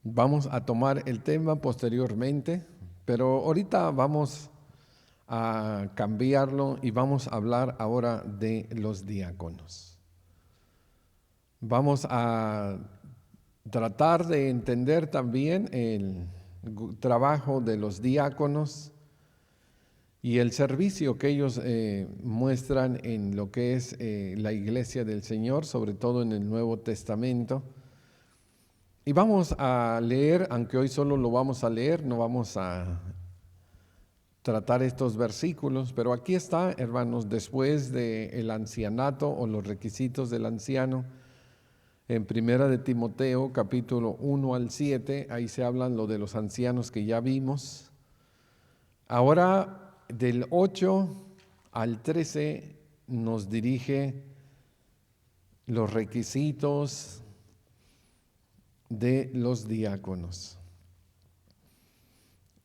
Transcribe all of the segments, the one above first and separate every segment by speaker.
Speaker 1: Vamos a tomar el tema posteriormente, pero ahorita vamos a cambiarlo y vamos a hablar ahora de los diáconos. Vamos a tratar de entender también el trabajo de los diáconos y el servicio que ellos muestran en lo que es la iglesia del Señor, sobre todo en el Nuevo Testamento. Y vamos a leer, aunque hoy solo lo vamos a leer, no vamos a tratar estos versículos, pero aquí está, hermanos, después del ancianato o los requisitos del anciano, en Primera de Timoteo, capítulo 1 al 7, ahí se hablan lo de los ancianos que ya vimos. Ahora, del 8 al 13, nos dirige los requisitos de los diáconos.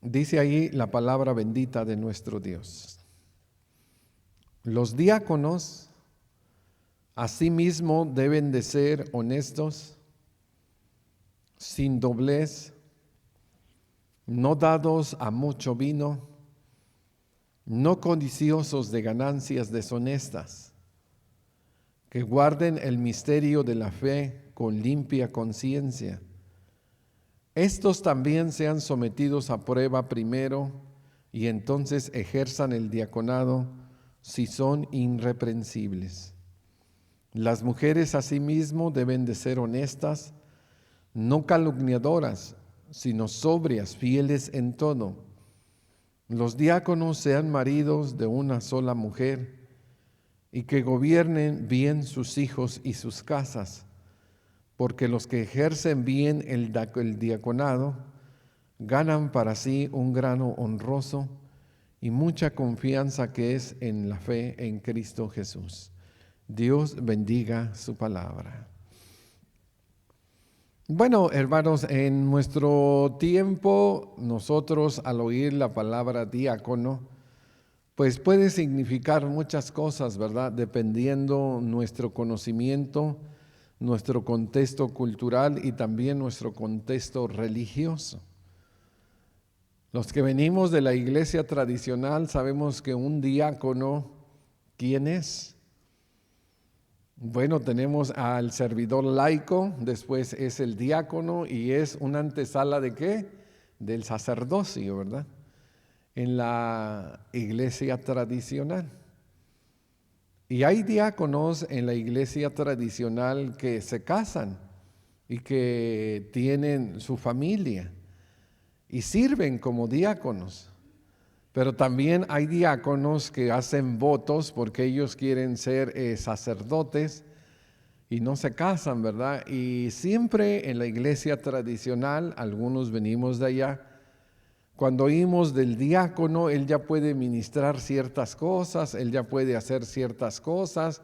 Speaker 1: Dice ahí la palabra bendita de nuestro Dios. Los diáconos asimismo deben de ser honestos, sin doblez, no dados a mucho vino, no codiciosos de ganancias deshonestas, que guarden el misterio de la fe con limpia conciencia. Estos también sean sometidos a prueba primero y entonces ejerzan el diaconado si son irreprensibles. Las mujeres asimismo deben de ser honestas, no calumniadoras, sino sobrias, fieles en todo. Los diáconos sean maridos de una sola mujer y que gobiernen bien sus hijos y sus casas, porque los que ejercen bien el diaconado ganan para sí un grano honroso y mucha confianza que es en la fe en Cristo Jesús. Dios bendiga su palabra. Bueno, hermanos, en nuestro tiempo, nosotros al oír la palabra diácono, pues puede significar muchas cosas, ¿verdad? Dependiendo nuestro conocimiento, nuestro contexto cultural y también nuestro contexto religioso. Los que venimos de la iglesia tradicional sabemos que un diácono, ¿quién es? Bueno, tenemos al servidor laico, después es el diácono y es una antesala ¿de qué? Del sacerdocio, ¿verdad? En la iglesia tradicional. Y hay diáconos en la iglesia tradicional que se casan y que tienen su familia y sirven como diáconos. Pero también hay diáconos que hacen votos porque ellos quieren ser sacerdotes y no se casan, ¿verdad? Y siempre en la iglesia tradicional, algunos venimos de allá, cuando oímos del diácono, él ya puede ministrar ciertas cosas, él ya puede hacer ciertas cosas.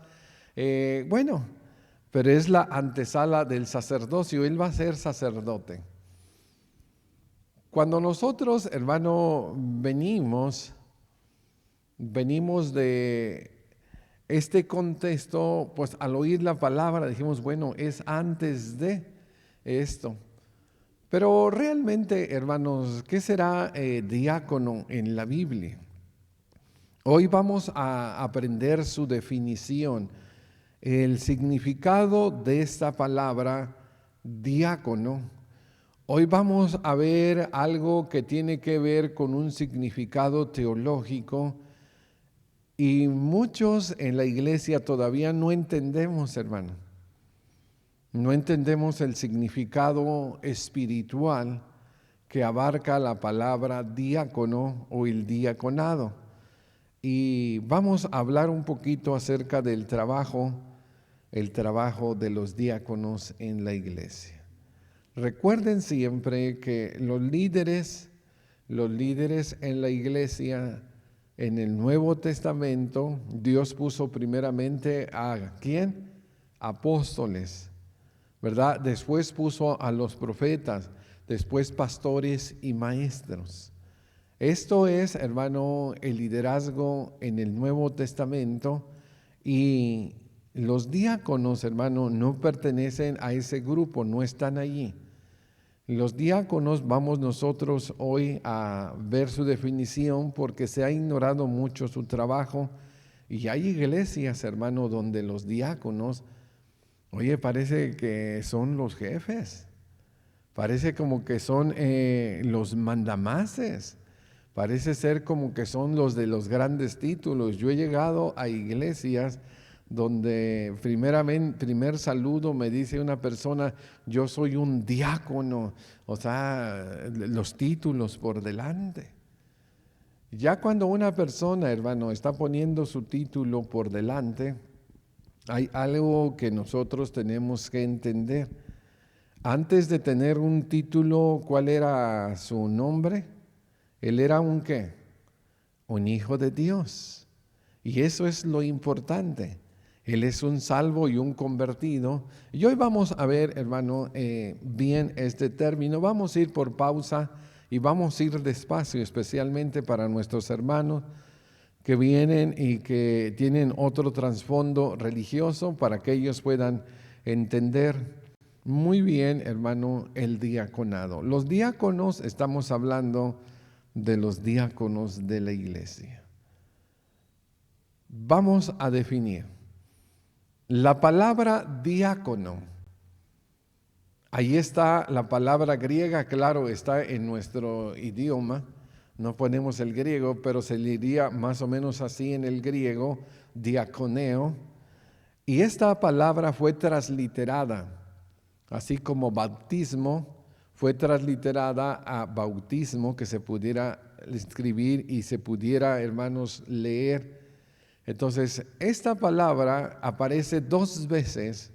Speaker 1: Bueno, pero es la antesala del sacerdocio, él va a ser sacerdote. Cuando nosotros, hermano, venimos de este contexto, pues al oír la palabra dijimos, bueno, es antes de esto. Pero realmente, hermanos, ¿qué será diácono en la Biblia? Hoy vamos a aprender su definición, el significado de esta palabra diácono. Hoy vamos a ver algo que tiene que ver con un significado teológico y muchos en la iglesia todavía no entendemos, hermano. No entendemos el significado espiritual que abarca la palabra diácono o el diaconado. Y vamos a hablar un poquito acerca del trabajo, el trabajo de los diáconos en la iglesia. Recuerden siempre que los líderes en la iglesia, en el Nuevo Testamento, Dios puso primeramente a ¿quién? Apóstoles, ¿verdad? Después puso a los profetas, después pastores y maestros. Esto es, hermano, el liderazgo en el Nuevo Testamento y los diáconos, hermano, no pertenecen a ese grupo, no están allí. Los diáconos, vamos nosotros hoy a ver su definición porque se ha ignorado mucho su trabajo y hay iglesias, hermano, donde los diáconos, oye, parece que son los jefes, parece como que son los mandamases, parece ser como que son los de los grandes títulos. Yo he llegado a iglesias donde primer saludo me dice una persona, yo soy un diácono, o sea, los títulos por delante. Ya cuando una persona, hermano, está poniendo su título por delante, hay algo que nosotros tenemos que entender. Antes de tener un título, ¿cuál era su nombre? Él era un ¿qué? Un hijo de Dios. Y eso es lo importante. Él es un salvo y un convertido. Y hoy vamos a ver, hermano, bien este término. Vamos a ir por pausa y vamos a ir despacio, especialmente para nuestros hermanos que vienen y que tienen otro trasfondo religioso, para que ellos puedan entender muy bien, hermano, el diaconado. Los diáconos, estamos hablando de los diáconos de la iglesia. Vamos a definir. La palabra diácono, ahí está la palabra griega, claro, está en nuestro idioma, no ponemos el griego, pero se diría más o menos así en el griego, diaconeo, y esta palabra fue transliterada, así como bautismo fue transliterada a bautismo, que se pudiera escribir y se pudiera, hermanos, leer. Entonces, esta palabra aparece 2 veces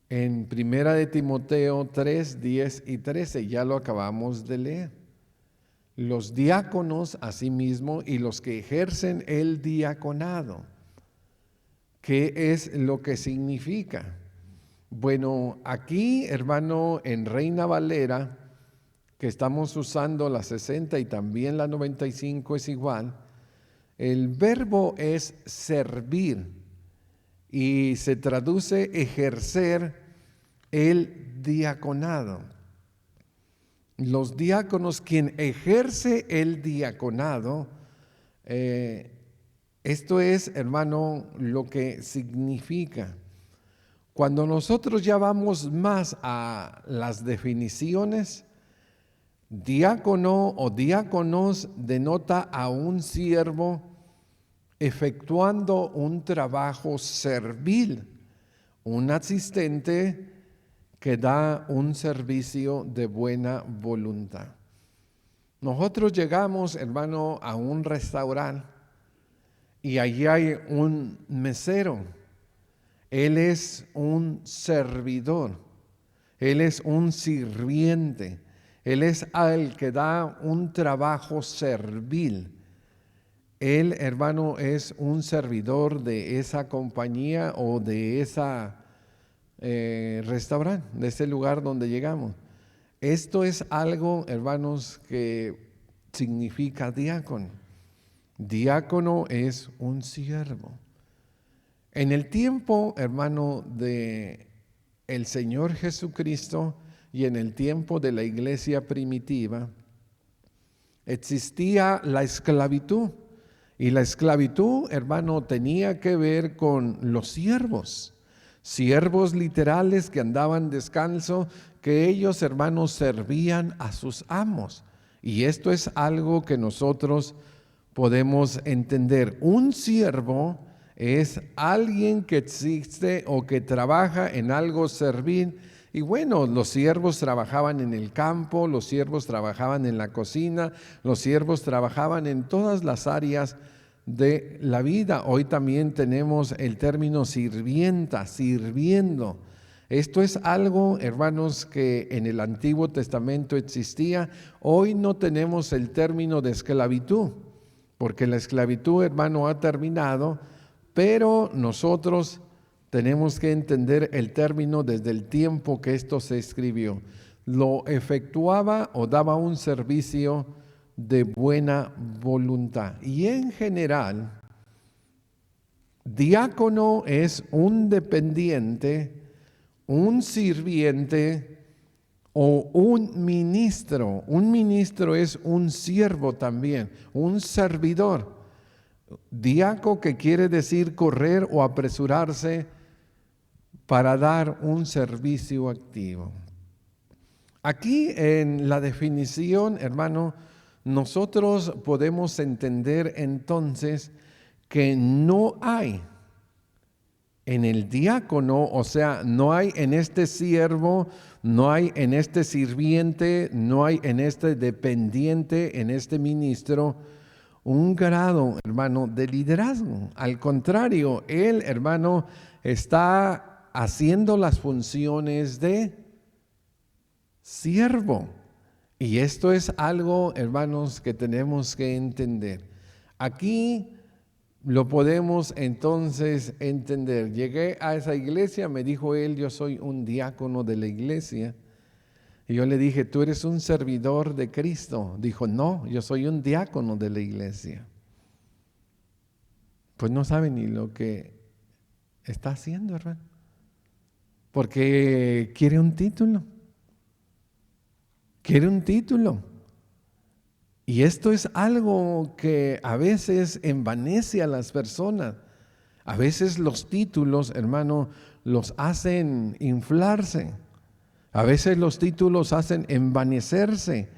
Speaker 1: en Primera de Timoteo 3, 10 y 13, ya lo acabamos de leer. Los diáconos asimismo y los que ejercen el diaconado. ¿Qué es lo que significa? Bueno, aquí, hermano, en Reina Valera, que estamos usando la 60 y también la 95 es igual, el verbo es servir y se traduce ejercer el diaconado. Los diáconos, quien ejerce el diaconado, esto es, hermano, lo que significa. Cuando nosotros ya vamos más a las definiciones, diácono o diáconos denota a un siervo efectuando un trabajo servil, un asistente que da un servicio de buena voluntad. Nosotros llegamos, hermano, a un restaurante y allí hay un mesero. Él es un servidor, él es un sirviente, él es el que da un trabajo servil. Él, hermano, es un servidor de esa compañía o de ese restaurante, de ese lugar donde llegamos. Esto es algo, hermanos, que significa diácono. Diácono es un siervo. En el tiempo, hermano, de el Señor Jesucristo y en el tiempo de la iglesia primitiva, existía la esclavitud. Y la esclavitud, hermano, tenía que ver con los siervos literales que andaban descalzo, que ellos, hermanos, servían a sus amos. Y esto es algo que nosotros podemos entender. Un siervo es alguien que existe o que trabaja en algo servil. Y bueno, los siervos trabajaban en el campo, los siervos trabajaban en la cocina, los siervos trabajaban en todas las áreas de la vida. Hoy también tenemos el término sirvienta, sirviendo. Esto es algo, hermanos, que en el Antiguo Testamento existía. Hoy no tenemos el término de esclavitud, porque la esclavitud, hermano, ha terminado, pero nosotros tenemos que entender el término desde el tiempo que esto se escribió. Lo efectuaba o daba un servicio de buena voluntad. Y en general, diácono es un dependiente, un sirviente o un ministro. Un ministro es un siervo también, un servidor. Diácono, que quiere decir correr o apresurarse para dar un servicio activo. Aquí en la definición, hermano, nosotros podemos entender entonces que no hay en el diácono, o sea, no hay en este siervo, no hay en este sirviente, no hay en este dependiente, en este ministro, un grado, hermano, de liderazgo. Al contrario, él, hermano, está haciendo las funciones de siervo. Y esto es algo, hermanos, que tenemos que entender. Aquí lo podemos entonces entender. Llegué a esa iglesia, me dijo él, yo soy un diácono de la iglesia. Y yo le dije, ¿tú eres un servidor de Cristo? Dijo, no, yo soy un diácono de la iglesia. Pues no sabe ni lo que está haciendo, hermano. Porque quiere un título. Quiere un título. Y esto es algo que a veces envanece a las personas. A veces los títulos, hermano, los hacen inflarse. A veces los títulos hacen envanecerse.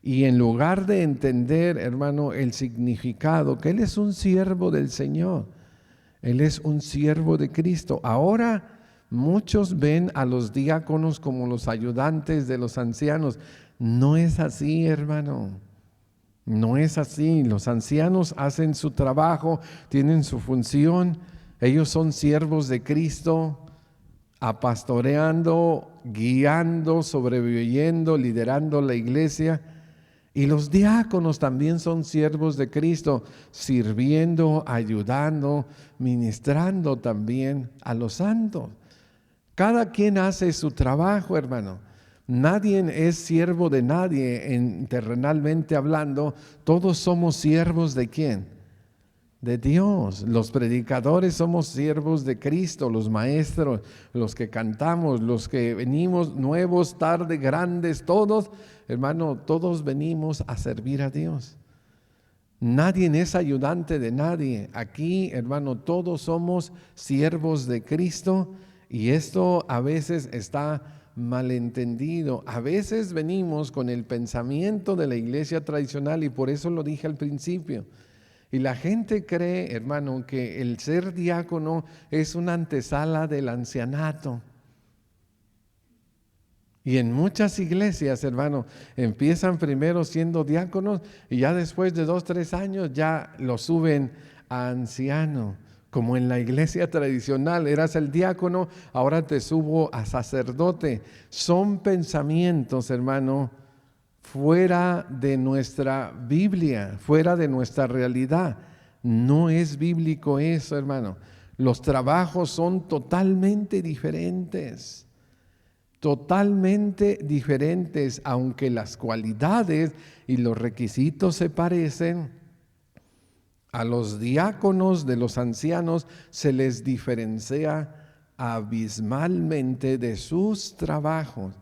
Speaker 1: Y en lugar de entender, hermano, el significado, que Él es un siervo del Señor. Él es un siervo de Cristo. Ahora muchos ven a los diáconos como los ayudantes de los ancianos. No es así, hermano. No es así. Los ancianos hacen su trabajo, tienen su función. Ellos son siervos de Cristo, pastoreando, guiando, sobreviviendo, liderando la iglesia. Y los diáconos también son siervos de Cristo, sirviendo, ayudando, ministrando también a los santos. Cada quien hace su trabajo, hermano. Nadie es siervo de nadie, terrenalmente hablando. Todos somos siervos ¿de quién? De Dios. Los predicadores somos siervos de Cristo, los maestros, los que cantamos, los que venimos nuevos, tarde, grandes, todos, hermano, todos venimos a servir a Dios. Nadie es ayudante de nadie. Aquí, hermano, todos somos siervos de Cristo, y esto a veces está malentendido. A veces venimos con el pensamiento de la iglesia tradicional, y por eso lo dije al principio. Y la gente cree, hermano, que el ser diácono es una antesala del ancianato. Y en muchas iglesias, hermano, empiezan primero siendo diáconos y ya después de 2, 3 años ya lo suben a anciano. Como en la iglesia tradicional, eras el diácono, ahora te subo a sacerdote. Son pensamientos, hermano, fuera de nuestra Biblia, fuera de nuestra realidad. No es bíblico eso, hermano. Los trabajos son totalmente diferentes. Totalmente diferentes, aunque las cualidades y los requisitos se parecen. A los diáconos de los ancianos se les diferencia abismalmente de sus trabajos.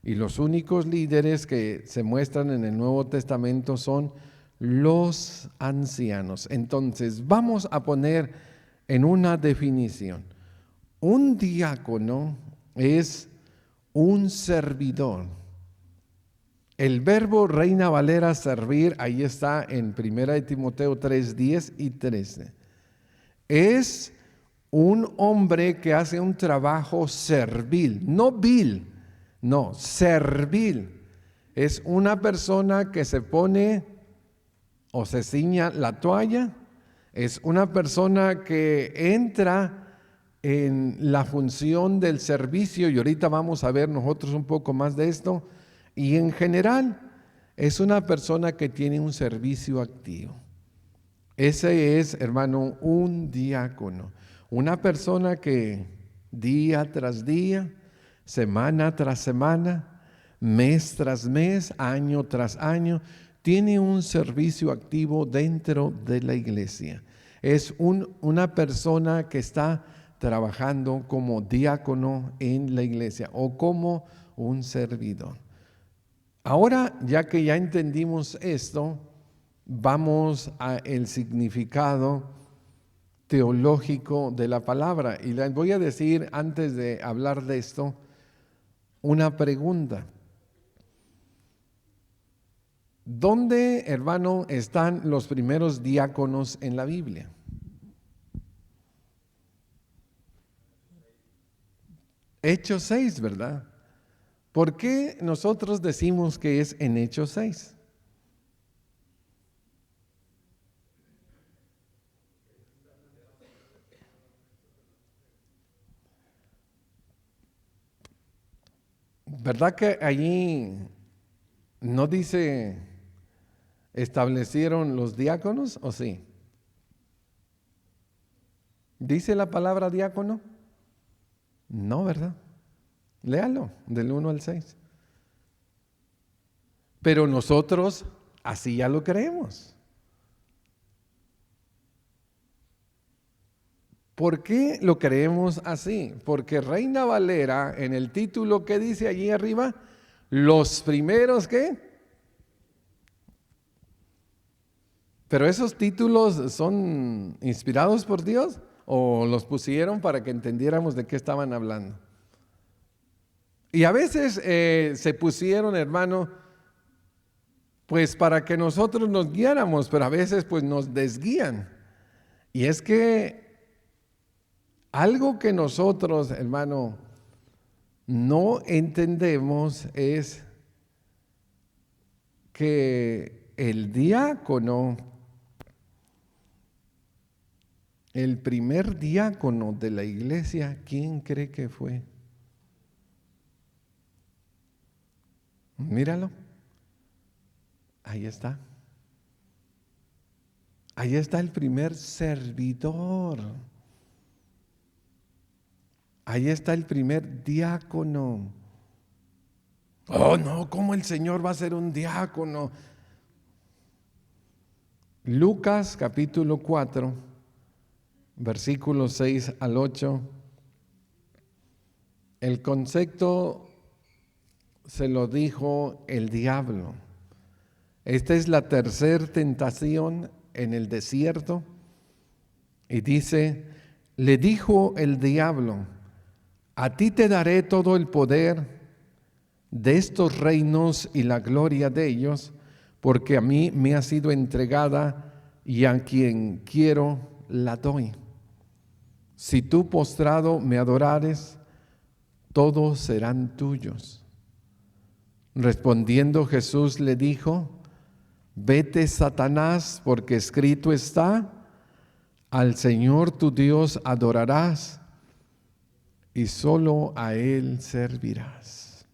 Speaker 1: Y los únicos líderes que se muestran en el Nuevo Testamento son los ancianos. Entonces, vamos a poner en una definición. Un diácono es un servidor. El verbo Reina Valera servir, ahí está en 1 Timoteo 3, 10 y 13. Es un hombre que hace un trabajo servil, no vil, no, servil. Es una persona que se pone o se ciña la toalla. Es una persona que entra en la función del servicio, y ahorita vamos a ver nosotros un poco más de esto. Y en general es una persona que tiene un servicio activo. Ese es, hermano, un diácono. Una persona que día tras día, semana tras semana, mes tras mes, año tras año, tiene un servicio activo dentro de la iglesia. Es una persona que está trabajando como diácono en la iglesia o como un servidor. Ahora, ya que ya entendimos esto, vamos al significado teológico de la palabra. Y les voy a decir, antes de hablar de esto, una pregunta. ¿Dónde, hermano, están los primeros diáconos en la Biblia? Hechos 6, ¿verdad? ¿Por qué nosotros decimos que es en Hechos 6? ¿Verdad que allí no dice establecieron los diáconos o sí? ¿Dice la palabra diácono? No, ¿verdad? Léalo del 1 al 6. Pero nosotros así ya lo creemos. ¿Por qué lo creemos así? Porque Reina Valera, en el título que dice allí arriba, los primeros ¿qué? Pero esos títulos son inspirados por Dios o los pusieron para que entendiéramos de qué estaban hablando. Y a veces se pusieron, hermano, pues para que nosotros nos guiáramos, pero a veces pues nos desguían. Y es que algo que nosotros, hermano, no entendemos es que el diácono, el primer diácono de la iglesia, ¿quién cree que fue? Míralo. Ahí está. Ahí está el primer servidor. Ahí está el primer diácono. Oh, no, ¿cómo el Señor va a ser un diácono? Lucas capítulo 4, versículos 6 al 8. El concepto se lo dijo el diablo. Esta es la tercera tentación en el desierto. Y dice, le dijo el diablo, a ti te daré todo el poder de estos reinos y la gloria de ellos, porque a mí me ha sido entregada y a quien quiero la doy. Si tú postrado me adorares, todos serán tuyos. Respondiendo Jesús le dijo, vete Satanás, porque escrito está, al Señor tu Dios adorarás y solo a Él servirás.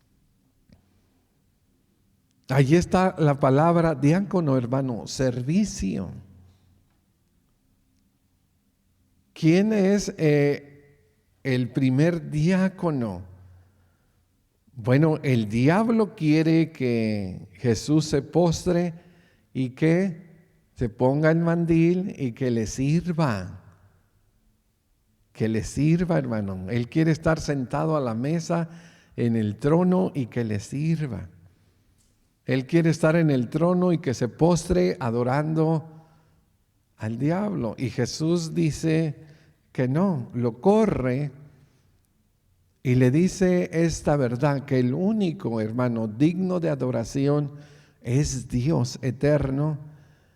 Speaker 1: Allí está la palabra diácono, hermano, servicio. ¿Quién es el primer diácono? Bueno, el diablo quiere que Jesús se postre y que se ponga el mandil y que le sirva. Que le sirva, hermano. Él quiere estar sentado a la mesa en el trono y que le sirva. Él quiere estar en el trono y que se postre adorando al diablo. Y Jesús dice que no, lo corre y le dice esta verdad, que el único, hermano, digno de adoración es Dios eterno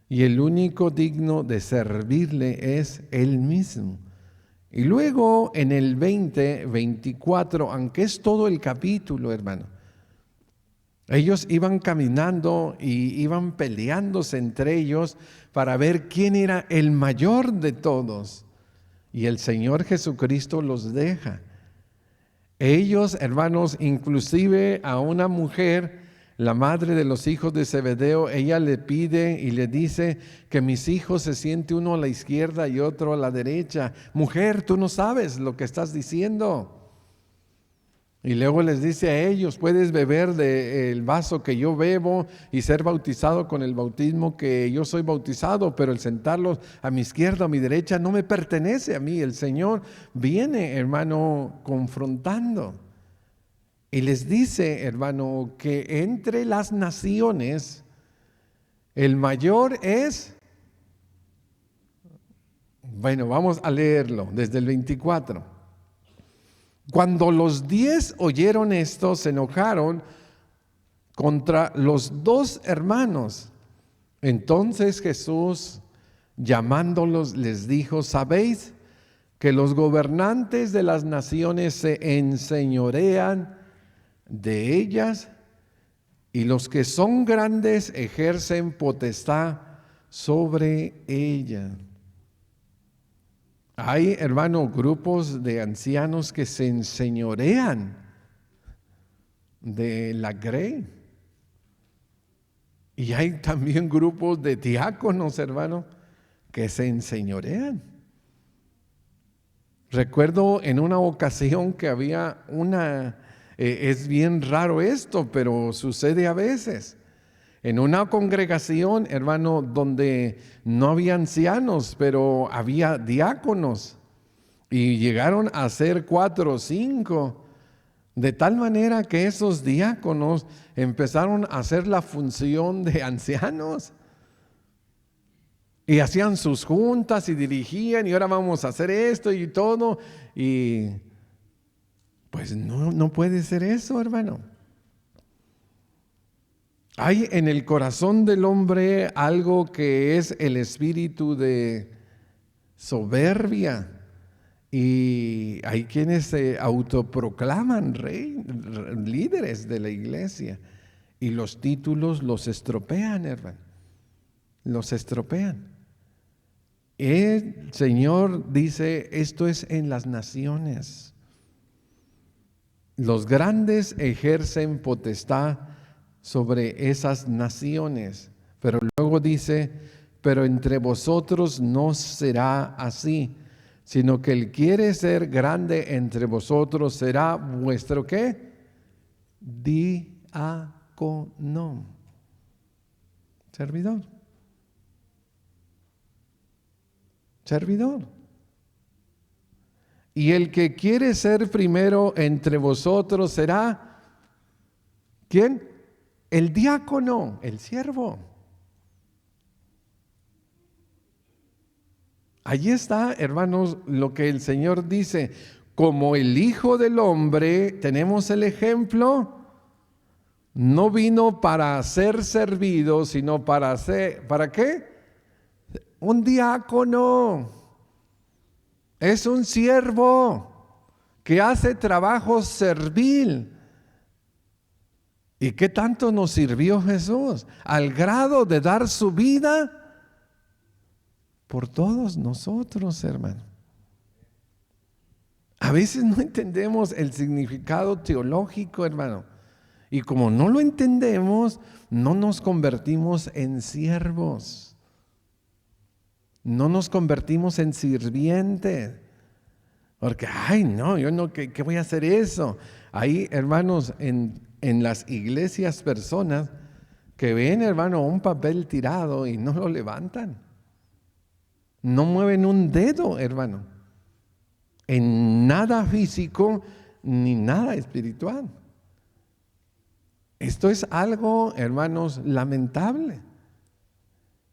Speaker 1: y el único digno de servirle es Él mismo. Y luego en el 24, aunque es todo el capítulo, hermano, ellos iban caminando y iban peleándose entre ellos para ver quién era el mayor de todos. Y el Señor Jesucristo los deja. Ellos, hermanos, inclusive a una mujer, la madre de los hijos de Zebedeo, ella le pide y le dice que mis hijos se siente uno a la izquierda y otro a la derecha. Mujer, tú no sabes lo que estás diciendo. Y luego les dice a ellos, puedes beber del vaso que yo bebo y ser bautizado con el bautismo que yo soy bautizado, pero el sentarlos a mi izquierda o a mi derecha no me pertenece a mí. El Señor viene, hermano, confrontando. Y les dice, hermano, que entre las naciones el mayor es, bueno, vamos a leerlo desde el 24. Cuando los 10 oyeron esto, se enojaron contra los 2 hermanos. Entonces Jesús, llamándolos, les dijo: ¿sabéis que los gobernantes de las naciones se enseñorean de ellas, y los que son grandes ejercen potestad sobre ellas? Hay, hermano, grupos de ancianos que se enseñorean de la grey. Y hay también grupos de diáconos, hermano, que se enseñorean. Recuerdo en una ocasión que había es bien raro esto, pero sucede a veces. En una congregación, hermano, donde no había ancianos, pero había diáconos, y llegaron a ser 4 o 5, de tal manera que esos diáconos empezaron a hacer la función de ancianos. Y hacían sus juntas y dirigían, y ahora vamos a hacer esto y todo. Y pues no puede ser eso, hermano. Hay en el corazón del hombre algo que es el espíritu de soberbia. Y hay quienes se autoproclaman líderes de la iglesia. Y los títulos los estropean, hermano. Los estropean. El Señor dice, esto es en las naciones. Los grandes ejercen potestad sobre esas naciones. Pero luego dice, pero entre vosotros no será así, sino que el quiere ser grande entre vosotros será vuestro ¿qué? Diácono. Servidor. Servidor. Y el que quiere ser primero entre vosotros será, ¿quién? El diácono, el siervo. Allí está, hermanos, lo que el Señor dice. Como el Hijo del Hombre, tenemos el ejemplo, no vino para ser servido, sino para ser, ¿para qué? Un diácono. Es un siervo que hace trabajo servil. ¿Y qué tanto nos sirvió Jesús? Al grado de dar su vida por todos nosotros, hermano. A veces no entendemos el significado teológico, hermano. Y como no lo entendemos, no nos convertimos en siervos. No nos convertimos en sirvientes. Porque, ay, no, yo no, ¿qué voy a hacer eso? Hay, hermanos, en las iglesias personas que ven, hermano, un papel tirado y no lo levantan. No mueven un dedo, hermano. En nada físico ni nada espiritual. Esto es algo, hermanos, lamentable.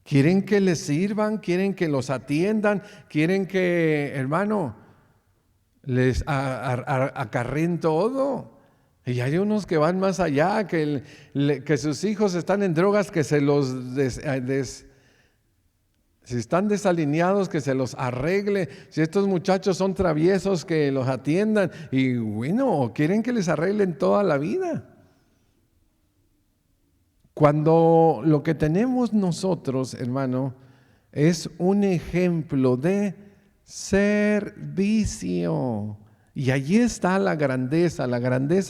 Speaker 1: Quieren que les sirvan, quieren que los atiendan, quieren que, hermano, les acarreen todo. Y hay unos que van más allá, que sus hijos están en drogas, que se los si están desalineados, que se los arregle. Si estos muchachos son traviesos, que los atiendan. Y bueno, quieren que les arreglen toda la vida. Cuando lo que tenemos nosotros, hermano, es un ejemplo de servicio. Y allí está la grandeza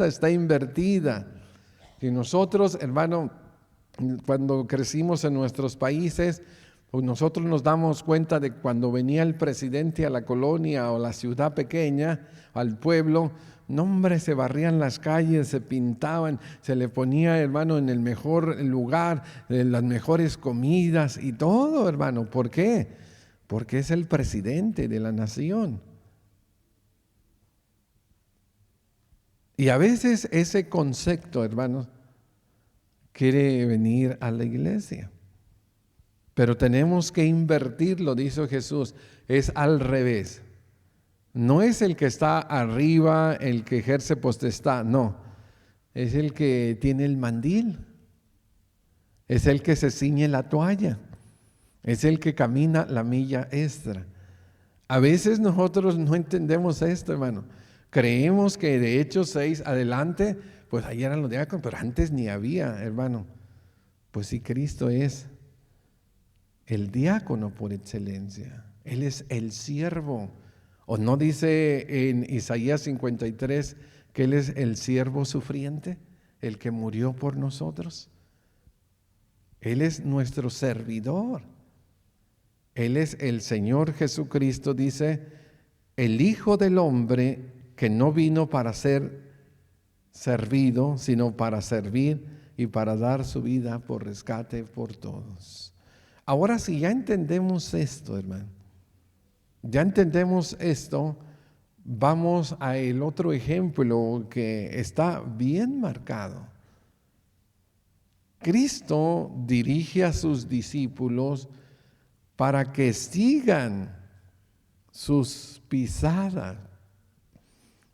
Speaker 1: está invertida. Y nosotros, hermano, cuando crecimos en nuestros países, pues nosotros nos damos cuenta de cuando venía el presidente a la colonia o la ciudad pequeña, al pueblo, no, hombre, se barrían las calles, se pintaban, se le ponía, hermano, en el mejor lugar, las mejores comidas y todo, hermano. ¿Por qué? Porque es el presidente de la nación. Y a veces ese concepto, hermanos, quiere venir a la iglesia. Pero tenemos que invertirlo, dice Jesús, es al revés. No es el que está arriba, el que ejerce potestad, no. Es el que tiene el mandil, es el que se ciñe la toalla, es el que camina la milla extra. A veces nosotros no entendemos esto, hermano. Creemos que de Hechos 6 adelante, pues ahí eran los diáconos, pero antes ni había, hermano. Pues sí, Cristo es el diácono por excelencia. Él es el siervo. ¿O no dice en Isaías 53 que Él es el siervo sufriente, el que murió por nosotros? Él es nuestro servidor. Él es el Señor Jesucristo, dice, el Hijo del Hombre que no vino para ser servido, sino para servir y para dar su vida por rescate por todos. Ahora sí, ya entendemos esto, hermano. Ya entendemos esto, vamos a el otro ejemplo que está bien marcado. Cristo dirige a sus discípulos para que sigan sus pisadas.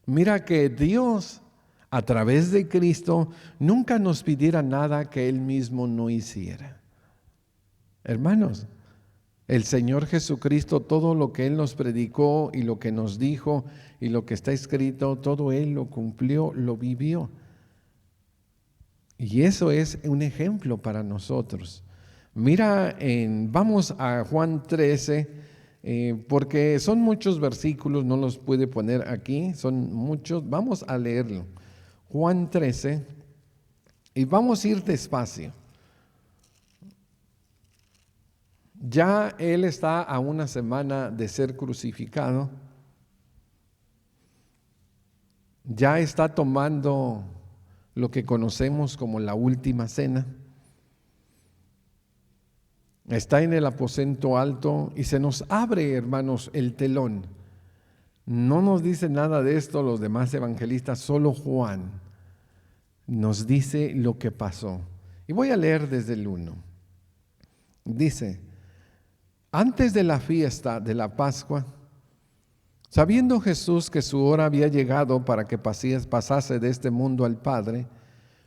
Speaker 1: Mira que Dios, a través de Cristo, nunca nos pidiera nada que Él mismo no hiciera. Hermanos, el Señor Jesucristo, todo lo que Él nos predicó y lo que nos dijo y lo que está escrito, todo Él lo cumplió, lo vivió. Y eso es un ejemplo para nosotros. Mira, vamos a Juan 13, porque son muchos versículos, no los pude poner aquí, son muchos, vamos a leerlo. Juan 13, y vamos a ir despacio. Ya Él está a una semana de ser crucificado, ya está tomando lo que conocemos como la última cena. Está en el aposento alto y se nos abre, hermanos, el telón. No nos dice nada de esto los demás evangelistas, solo Juan nos dice lo que pasó. Y voy a leer desde el 1. Dice: antes de la fiesta de la Pascua, sabiendo Jesús que su hora había llegado para que pasase de este mundo al Padre,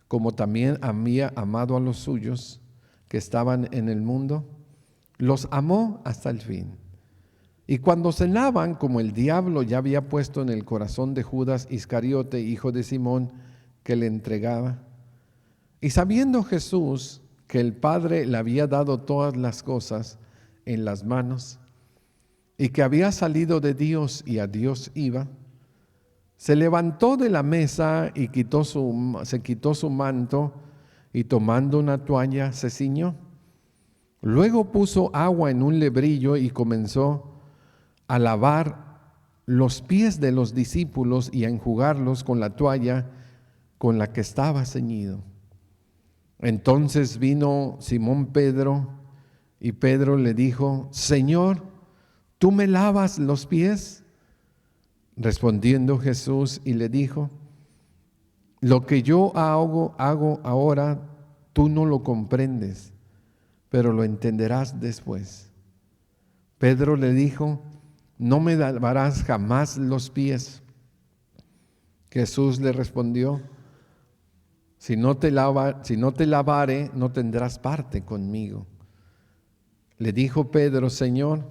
Speaker 1: como también había amado a los suyos que estaban en el mundo, los amó hasta el fin. Y cuando cenaban, como el diablo ya había puesto en el corazón de Judas Iscariote, hijo de Simón, que le entregaba, y sabiendo Jesús que el Padre le había dado todas las cosas en las manos, y que había salido de Dios y a Dios iba, se levantó de la mesa y se quitó su manto, y tomando una toalla se ciñó. Luego puso agua en un lebrillo y comenzó a lavar los pies de los discípulos y a enjugarlos con la toalla con la que estaba ceñido. Entonces vino Simón Pedro, y Pedro le dijo: Señor, ¿tú me lavas los pies? Respondiendo Jesús y le dijo: lo que yo hago ahora, tú no lo comprendes, pero lo entenderás después. Pedro le dijo: no me lavarás jamás los pies. Jesús le respondió: si no te lavare, no tendrás parte conmigo. Le dijo Pedro: Señor,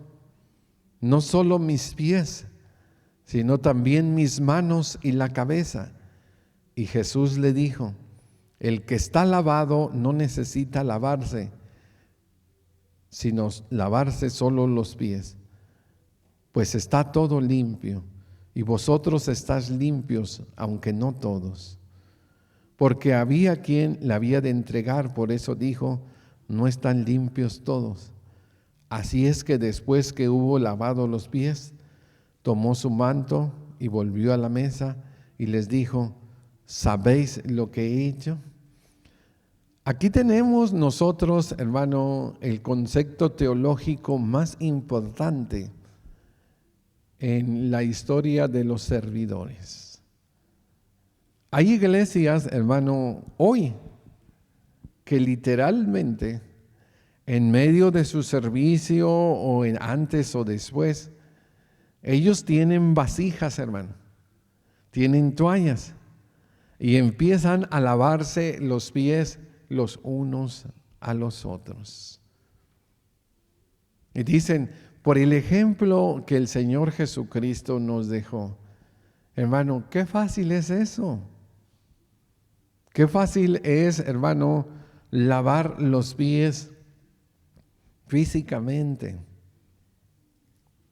Speaker 1: no solo mis pies, sino también mis manos y la cabeza. Y Jesús le dijo: el que está lavado no necesita lavarse, sino lavarse solo los pies, pues está todo limpio, y vosotros estáis limpios, aunque no todos. Porque había quien le había de entregar, por eso dijo: no están limpios todos. Así es que después que hubo lavado los pies, tomó su manto y volvió a la mesa y les dijo: ¿sabéis lo que he hecho? Aquí tenemos nosotros, hermano, el concepto teológico más importante en la historia de los servidores. Hay iglesias, hermano, hoy que literalmente en medio de su servicio o antes o después, ellos tienen vasijas, hermano, tienen toallas y empiezan a lavarse los pies los unos a los otros. Y dicen, por el ejemplo que el Señor Jesucristo nos dejó, hermano, qué fácil es eso. Qué fácil es, hermano, lavar los pies físicamente.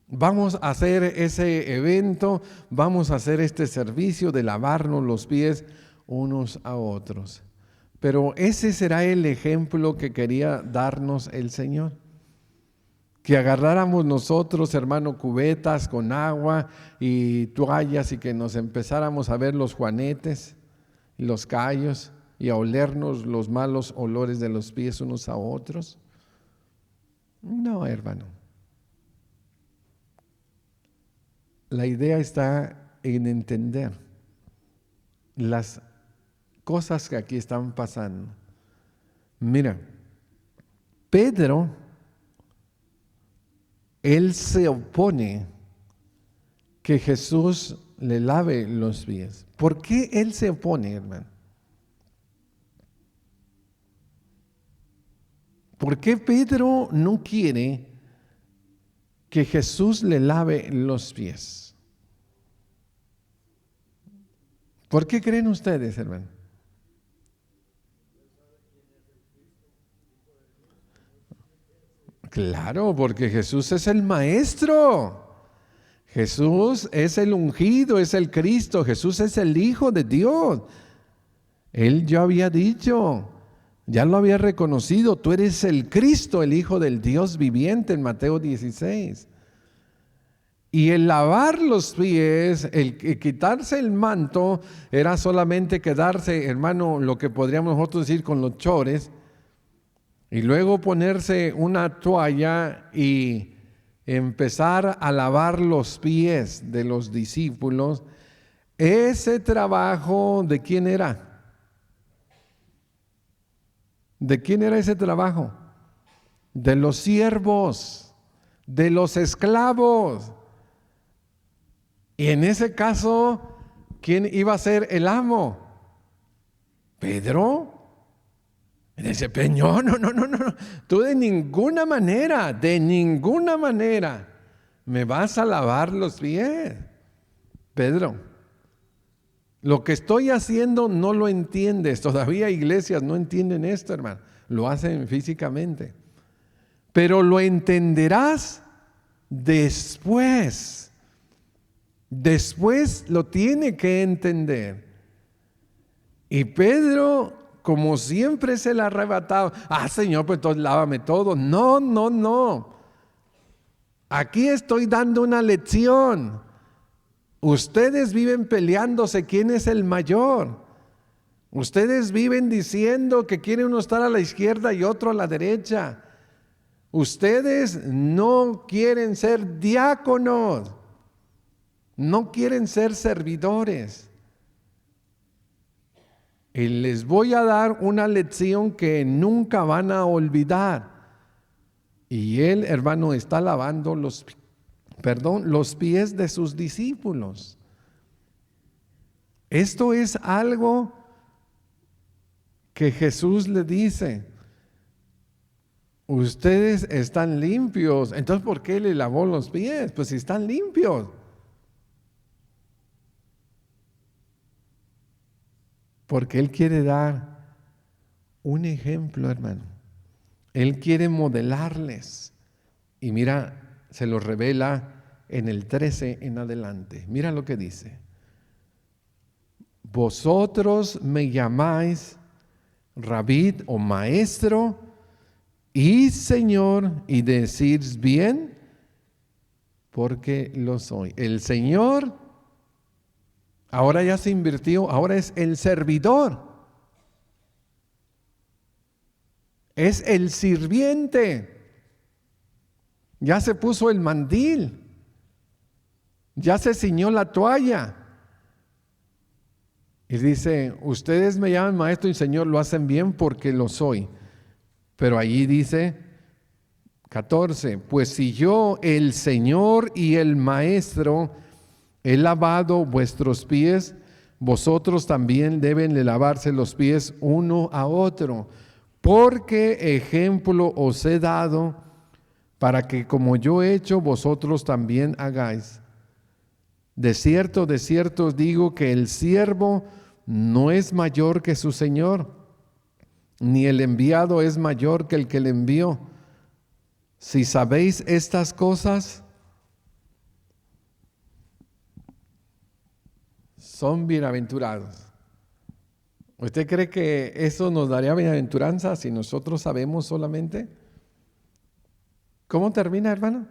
Speaker 1: Vamos a hacer ese evento, vamos a hacer este servicio de lavarnos los pies unos a otros. Pero ese será el ejemplo que quería darnos el Señor. Que agarráramos nosotros, hermano, cubetas con agua y toallas y que nos empezáramos a ver los juanetes, los callos y a olernos los malos olores de los pies unos a otros. No, hermano. La idea está en entender las cosas que aquí están pasando. Mira, Pedro, él se opone que Jesús le lave los pies. ¿Por qué él se opone, hermano? ¿Por qué Pedro no quiere que Jesús le lave los pies? ¿Por qué creen ustedes, hermano? Claro, porque Jesús es el maestro. Jesús es el ungido, es el Cristo. Jesús es el Hijo de Dios. Él ya había dicho, ya lo había reconocido, tú eres el Cristo, el Hijo del Dios viviente en Mateo 16. Y el lavar los pies, el quitarse el manto, era solamente quedarse, hermano, lo que podríamos nosotros decir con los chores, y luego ponerse una toalla y empezar a lavar los pies de los discípulos. Ese trabajo, ¿de quién era? ¿De quién era ese trabajo? De los siervos, de los esclavos. Y en ese caso, ¿quién iba a ser el amo? ¿Pedro? Y dice, no, tú de ninguna manera me vas a lavar los pies. Pedro, lo que estoy haciendo no lo entiendes. Todavía iglesias no entienden esto, hermano. Lo hacen físicamente. Pero lo entenderás después. Después lo tiene que entender. Y Pedro, como siempre se le ha arrebatado, Señor, pues entonces lávame todo. No. Aquí estoy dando una lección. Ustedes viven peleándose quién es el mayor. Ustedes viven diciendo que quiere uno estar a la izquierda y otro a la derecha. Ustedes no quieren ser diáconos. No quieren ser servidores. Y les voy a dar una lección que nunca van a olvidar. Y él, hermano, está lavando los pies de sus discípulos. Esto es algo que Jesús le dice. Ustedes están limpios. Entonces, ¿por qué le lavó los pies? Pues si están limpios. Porque Él quiere dar un ejemplo, hermano. Él quiere modelarles. Y mira, se lo revela en el 13 en adelante. Mira lo que dice. Vosotros me llamáis Rabí o maestro y Señor, y decís bien, porque lo soy. El Señor ahora ya se invirtió, ahora es el servidor. Es el sirviente. Ya se puso el mandil. Ya se ciñó la toalla. Y dice, ustedes me llaman maestro y señor, lo hacen bien porque lo soy. Pero allí dice 14, pues si yo, el Señor y el Maestro, he lavado vuestros pies, vosotros también deben de lavarse los pies uno a otro, porque ejemplo os he dado para que como yo he hecho, vosotros también hagáis. De cierto os digo que el siervo no es mayor que su Señor, ni el enviado es mayor que el que le envió. Si sabéis estas cosas, son bienaventurados. ¿Usted cree que eso nos daría bienaventuranza si nosotros sabemos solamente? ¿Cómo termina, hermano?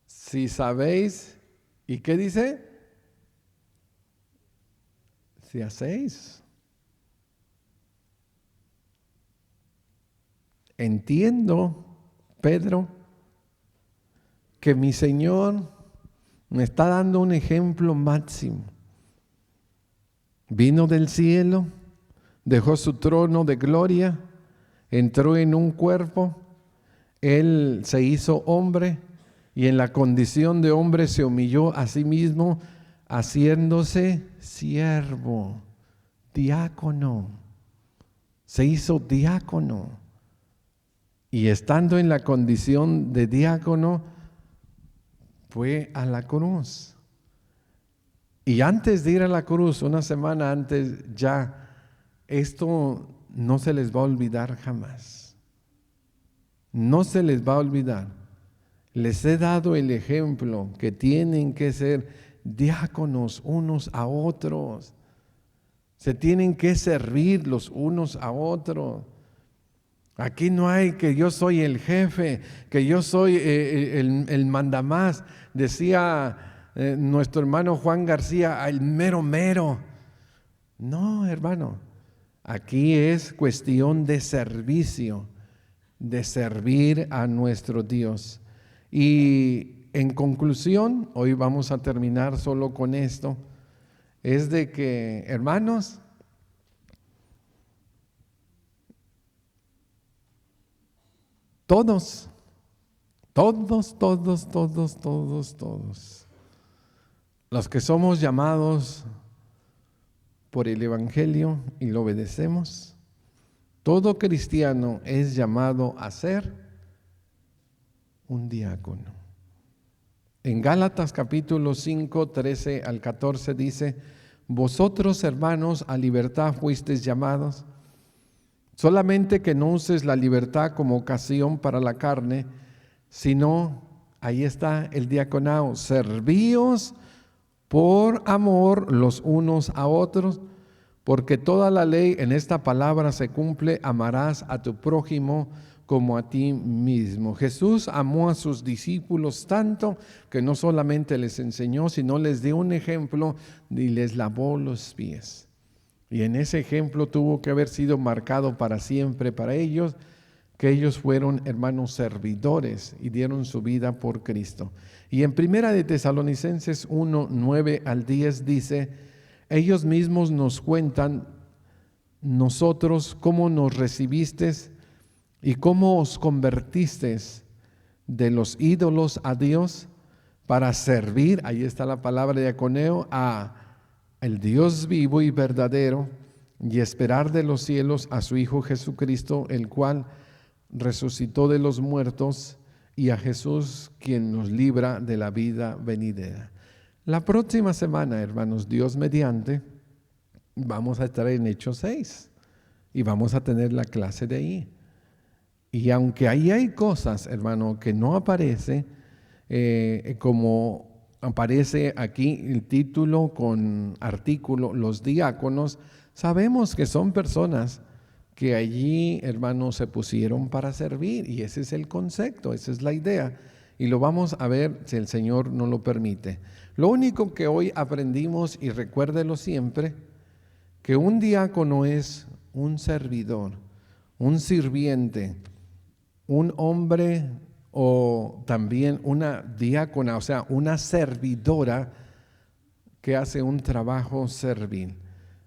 Speaker 1: Si sabéis, ¿y qué dice? Si hacéis. Entiendo, Pedro, que mi Señor me está dando un ejemplo máximo. Vino del cielo, dejó su trono de gloria, entró en un cuerpo, Él se hizo hombre y en la condición de hombre se humilló a sí mismo, haciéndose siervo, diácono. Se hizo diácono. Y estando en la condición de diácono, fue a la cruz. Y antes de ir a la cruz, una semana antes ya, esto no se les va a olvidar jamás. No se les va a olvidar. Les he dado el ejemplo que tienen que ser diáconos unos a otros. Se tienen que servir los unos a otros. Aquí no hay que yo soy el jefe, que yo soy el mandamás. Decía nuestro hermano Juan García, el mero mero. No, hermano, aquí es cuestión de servicio, de servir a nuestro Dios. Y en conclusión, hoy vamos a terminar solo con esto, es de que, hermanos, todos, los que somos llamados por el Evangelio y lo obedecemos, todo cristiano es llamado a ser un diácono. En Gálatas capítulo 5, 13 al 14 dice, vosotros hermanos a libertad fuisteis llamados, solamente que no uses la libertad como ocasión para la carne, sino, ahí está el diaconado, servíos por amor los unos a otros, porque toda la ley en esta palabra se cumple, amarás a tu prójimo como a ti mismo. Jesús amó a sus discípulos tanto que no solamente les enseñó, sino les dio un ejemplo y les lavó los pies. Y en ese ejemplo tuvo que haber sido marcado para siempre para ellos, que ellos fueron hermanos servidores y dieron su vida por Cristo. Y en Primera de Tesalonicenses 1, 9 al 10 dice, ellos mismos nos cuentan nosotros cómo nos recibisteis y cómo os convertisteis de los ídolos a Dios para servir, ahí está la palabra diaconeo, a el Dios vivo y verdadero y esperar de los cielos a su Hijo Jesucristo, el cual resucitó de los muertos, y a Jesús quien nos libra de la vida venidera. La próxima semana, hermanos, Dios mediante, vamos a estar en Hechos 6 y vamos a tener la clase de ahí. Y aunque ahí hay cosas, hermano, que no aparece, como aparece aquí el título con artículo, los diáconos, sabemos que son personas que allí, hermanos, se pusieron para servir, y ese es el concepto, esa es la idea, y lo vamos a ver si el Señor nos lo permite. Lo único que hoy aprendimos, y recuérdelo siempre, que un diácono es un servidor, un sirviente, un hombre o también una diácona, o sea, una servidora que hace un trabajo servil.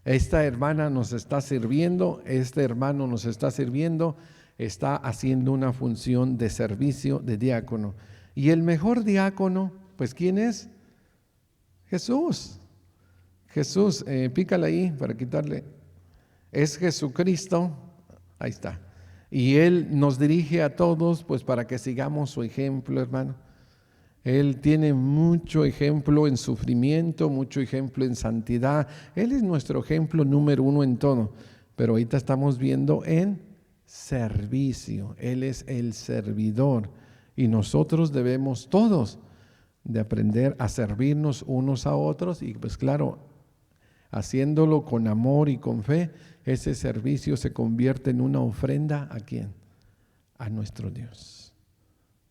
Speaker 1: Esta hermana nos está sirviendo, este hermano nos está sirviendo, está haciendo una función de servicio de diácono. Y el mejor diácono, pues ¿quién es? Jesús. Jesús, pícale ahí para quitarle. Es Jesucristo, ahí está. Y Él nos dirige a todos, pues para que sigamos su ejemplo, hermano. Él tiene mucho ejemplo en sufrimiento, mucho ejemplo en santidad. Él es nuestro ejemplo número uno en todo. Pero ahorita estamos viendo en servicio. Él es el servidor. Y nosotros debemos todos de aprender a servirnos unos a otros. Y pues claro, haciéndolo con amor y con fe, ese servicio se convierte en una ofrenda ¿a quién? A nuestro Dios.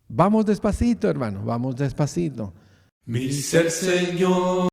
Speaker 1: Vamos despacito, hermano, vamos despacito.
Speaker 2: Mi ser, Señor.